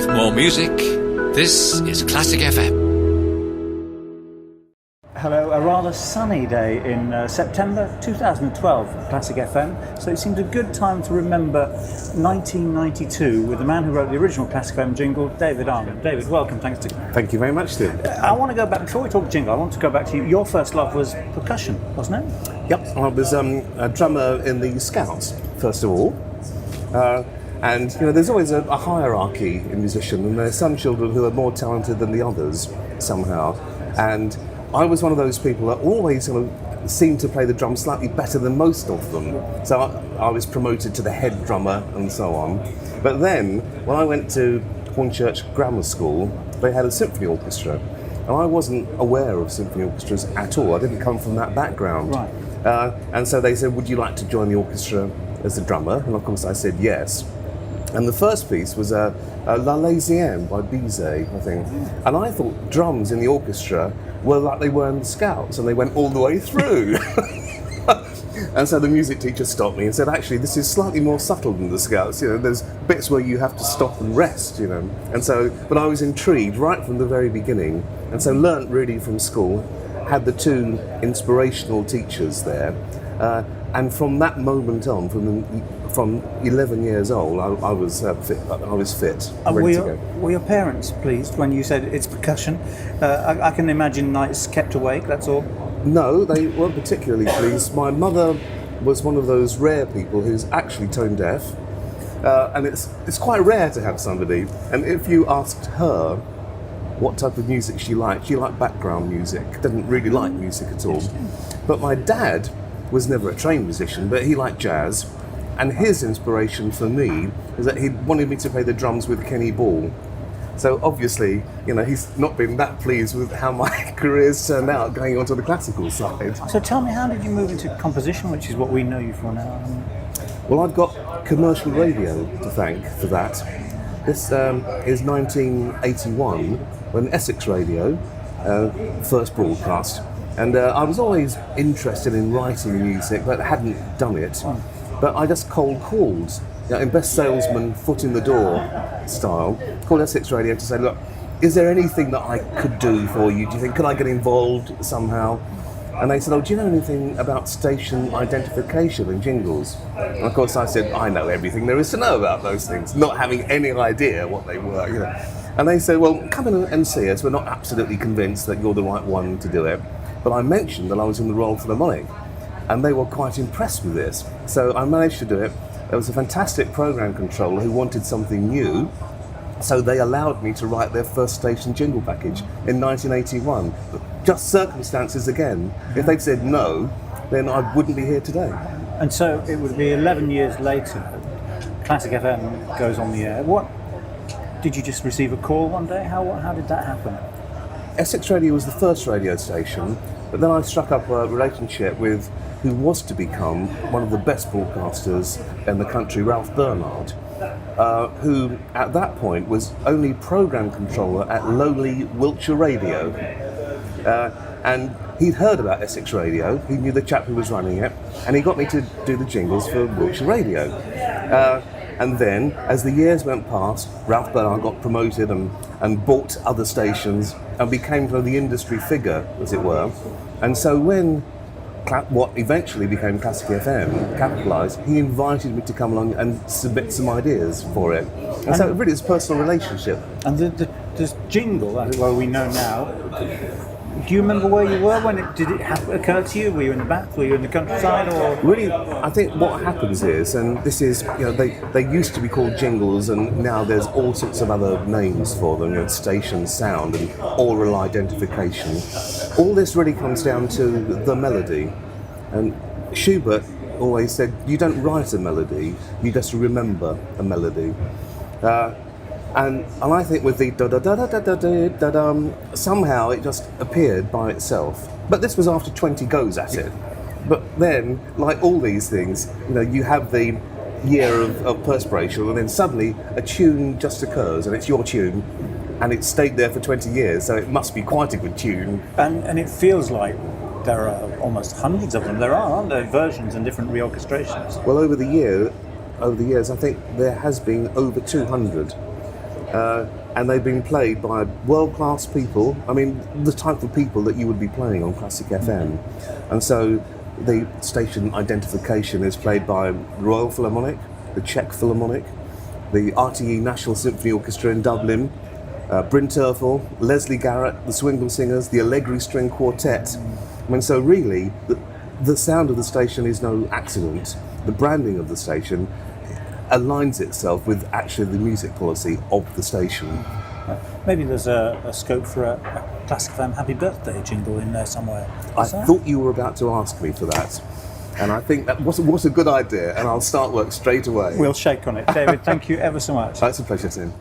with more music. This is Classic FM. Hello, a rather sunny day in September 2012 at Classic FM, so it seems a good time to remember 1992 with the man who wrote the original Classic FM jingle, David Arnold. David, welcome, thanks to... Thank you very much, Steve. I want to go back, before we talk jingle, I want to go back to you. Your first love was percussion, wasn't it? Yep, I was a drummer in the Scouts, first of all. And, you know, there's always a hierarchy in musicians, and there's some children who are more talented than the others, somehow. And I was one of those people that always sort of seemed to play the drums slightly better than most of them. So I was promoted to the head drummer and so on. But then, when I went to Hornchurch Grammar School, they had a symphony orchestra. And I wasn't aware of symphony orchestras at all. I didn't come from that background. Right. And so they said, would you like to join the orchestra as a drummer? And of course I said yes. And the first piece was La Laisienne by Bizet, I think. And I thought drums in the orchestra were like they were in the Scouts, and they went all the way through. And so the music teacher stopped me and said, actually, this is slightly more subtle than the Scouts. You know, there's bits where you have to stop and rest, you know. And so, but I was intrigued right from the very beginning, and so learnt really from school, had the two inspirational teachers there. And from that moment on, from 11 years old, I was fit, ready to go. Were your parents pleased when you said it's percussion? I can imagine nights kept awake, that's all. No, they weren't particularly pleased. My mother was one of those rare people who's actually tone deaf, and it's quite rare to have somebody. And if you asked her what type of music she liked background music, didn't really like music at all. But my dad was never a trained musician, but he liked jazz, and his inspiration for me is that he wanted me to play the drums with Kenny Ball. So obviously, you know, he's not been that pleased with how my career's turned out going onto the classical side. So tell me, how did you move into composition, which is what we know you for now? Well, I've got commercial radio to thank for that. This is 1981, when Essex Radio first broadcast. And I was always interested in writing music, but hadn't done it. But I just cold called, you know, in best salesman, foot in the door style, called Essex Radio to say, look, is there anything that I could do for you? Do you think, could I get involved somehow? And they said, oh, do you know anything about station identification and jingles? And of course I said, I know everything there is to know about those things, not having any idea what they were, you know. And they said, well, come in and see us. We're not absolutely convinced that you're the right one to do it. But I mentioned that I was in the Royal Philharmonic, and they were quite impressed with this. So I managed to do it. There was a fantastic program controller who wanted something new, so they allowed me to write their first station jingle package in 1981. Just circumstances again. If they'd said no, then I wouldn't be here today. And so it would be 11 years later, Classic FM goes on the air. What, did you just receive a call one day? How did that happen? Essex Radio was the first radio station, but then I struck up a relationship with who was to become one of the best broadcasters in the country, Ralph Bernard, who at that point was only programme controller at lowly Wiltshire Radio. And he'd heard about Essex Radio, he knew the chap who was running it, and he got me to do the jingles for Wiltshire Radio. And then, as the years went past, Ralph Bernard got promoted and bought other stations and became kind of the industry figure, as it were. And so when what eventually became Classic FM capitalised, he invited me to come along and submit some ideas for it. And so it really is a personal relationship. And the jingle, that is what we know now, do you remember where you were when did it occur to you? Were you in the bath? Were you in the countryside? Or really, I think what happens is, and this is, you know, they used to be called jingles, and now there's all sorts of other names for them, you know, station sound and oral identification. All this really comes down to the melody. And Schubert always said, you don't write a melody, you just remember a melody. And I think with the da-da-da-da-da-da-da-da, somehow it just appeared by itself. But this was after 20 goes at it. But then, like all these things, you know, you have the year of perspiration, and then suddenly a tune just occurs, and it's your tune, and it's stayed there for 20 years, so it must be quite a good tune. And it feels like there are almost hundreds of them. There are, aren't there, versions and different reorchestrations? Well, over the years, I think there has been over 200. and they've been played by world-class people. I mean, the type of people that you would be playing on Classic FM. And so the station identification is played by Royal Philharmonic, the Czech Philharmonic, the RTE National Symphony Orchestra in Dublin, Bryn Terfel, Leslie Garrett, the Swingle Singers, the Allegri String Quartet. I mean, so really, the sound of the station is no accident. The branding of the station aligns itself with actually the music policy of the station. Maybe there's a scope for a Classic FM Happy Birthday jingle in there somewhere. I thought you were about to ask me for that. And I think that was a good idea, and I'll start work straight away. We'll shake on it. David, thank you ever so much. It's a pleasure, Tim.